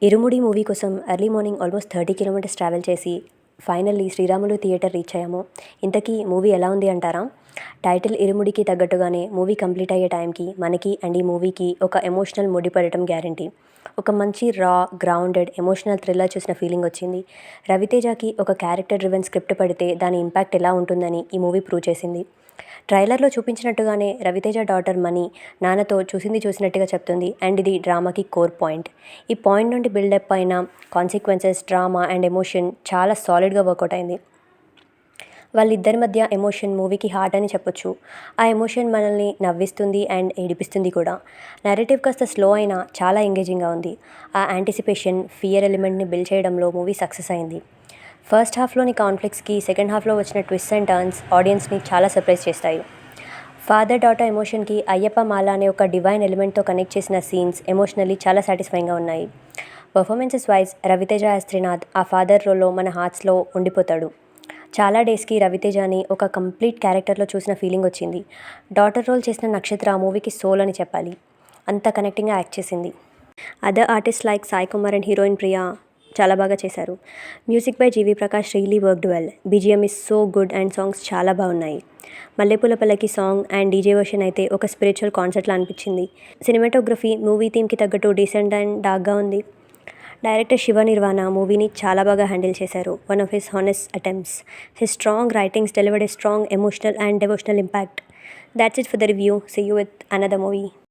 ఇరుముడి movie కోసం early morning almost 30 kilometres travel చేసి finally Sriramulu theatre reach అయ్యాము. ఇంతకీ మూవీ ఎలా ఉంది అంటారా? టైటిల్ ఇరుముడికి తగ్గట్టుగానే మూవీ కంప్లీట్ అయ్యే టైంకి మనకి అండ్ ఈ మూవీకి ఒక ఎమోషనల్ ముడిపడటం గ్యారంటీ. ఒక మంచి రా, గ్రౌండెడ్, ఎమోషనల్ థ్రిల్లర్ చూసిన ఫీలింగ్ వచ్చింది. రవితేజకి ఒక క్యారెక్టర్ డ్రివెన్ స్క్రిప్ట్ పడితే దాని ఇంపాక్ట్ ఎలా ఉంటుందని ఈ మూవీ ప్రూవ్ చేసింది. ట్రైలర్లో చూపించినట్టుగానే రవితేజ డాటర్ మనీ నాన్నతో చూసింది చూసినట్టుగా చెప్తుంది అండ్ ఇది డ్రామాకి కోర్ పాయింట్. ఈ పాయింట్ నుండి బిల్డప్ అయిన కాన్సిక్వెన్సెస్, డ్రామా అండ్ ఎమోషన్ చాలా సాలిడ్గా వర్కౌట్ అయింది. వాళ్ళిద్దరి మధ్య ఎమోషన్ మూవీకి హార్ట్ అని చెప్పొచ్చు. ఆ ఎమోషన్ మనల్ని నవ్విస్తుంది అండ్ ఏడిపిస్తుంది కూడా. నెరేటివ్ కాస్త స్లో అయినా చాలా ఎంగేజింగ్గా ఉంది. ఆ యాంటిసిపేషన్, ఫియర్ ఎలిమెంట్ని బిల్డ్ చేయడంలో మూవీ సక్సెస్ అయింది. ఫస్ట్ హాఫ్లోని కాన్ఫ్లిక్ట్స్కి సెకండ్ హాఫ్లో వచ్చిన ట్విస్ట్ అండ్ టర్న్స్ ఆడియన్స్ని చాలా సర్ప్రైజ్ చేస్తాయి. ఫాదర్ డాటర్ ఎమోషన్కి అయ్యప్ప మాల అనే ఒక డివైన్ ఎలిమెంట్తో కనెక్ట్ చేసిన సీన్స్ ఎమోషనల్లీ చాలా సాటిస్ఫైయింగ్గా ఉన్నాయి. Performances wise Ravi Teja as Trinath ఆ ఫాదర్ రోల్లో మన హార్ట్స్లో ఉండిపోతాడు. చాలా డేస్కి రవితేజని ఒక కంప్లీట్ క్యారెక్టర్లో చూసిన ఫీలింగ్ వచ్చింది. డాటర్ రోల్ చేసిన నక్షత్ర ఆ మూవీకి సోల్ అని చెప్పాలి. అంత కనెక్టింగ్గా యాక్ట్ చేసింది. Other artist like Sai Kumar and heroine Priya చాలా బాగా చేశారు. Music by GV Prakash really worked well. BGM is so good and songs చాలా బాగున్నాయి. మల్లెపూల పల్లకి సాంగ్ అండ్ డీజే వర్షన్ అయితే ఒక స్పిరిచువల్ కాన్సెప్ట్లా అనిపించింది. సినిమాటోగ్రఫీ మూవీ థీమ్కి తగ్గట్టు డీసెంట్ అండ్ డార్క్గా ఉంది. డైరెక్టర్ శివ నిర్వాణ మూవీని చాలా బాగా హ్యాండిల్ చేశారు. One of his honest attempts. His strong writings delivered a strong emotional and devotional impact. That's it for the review. See you with another movie.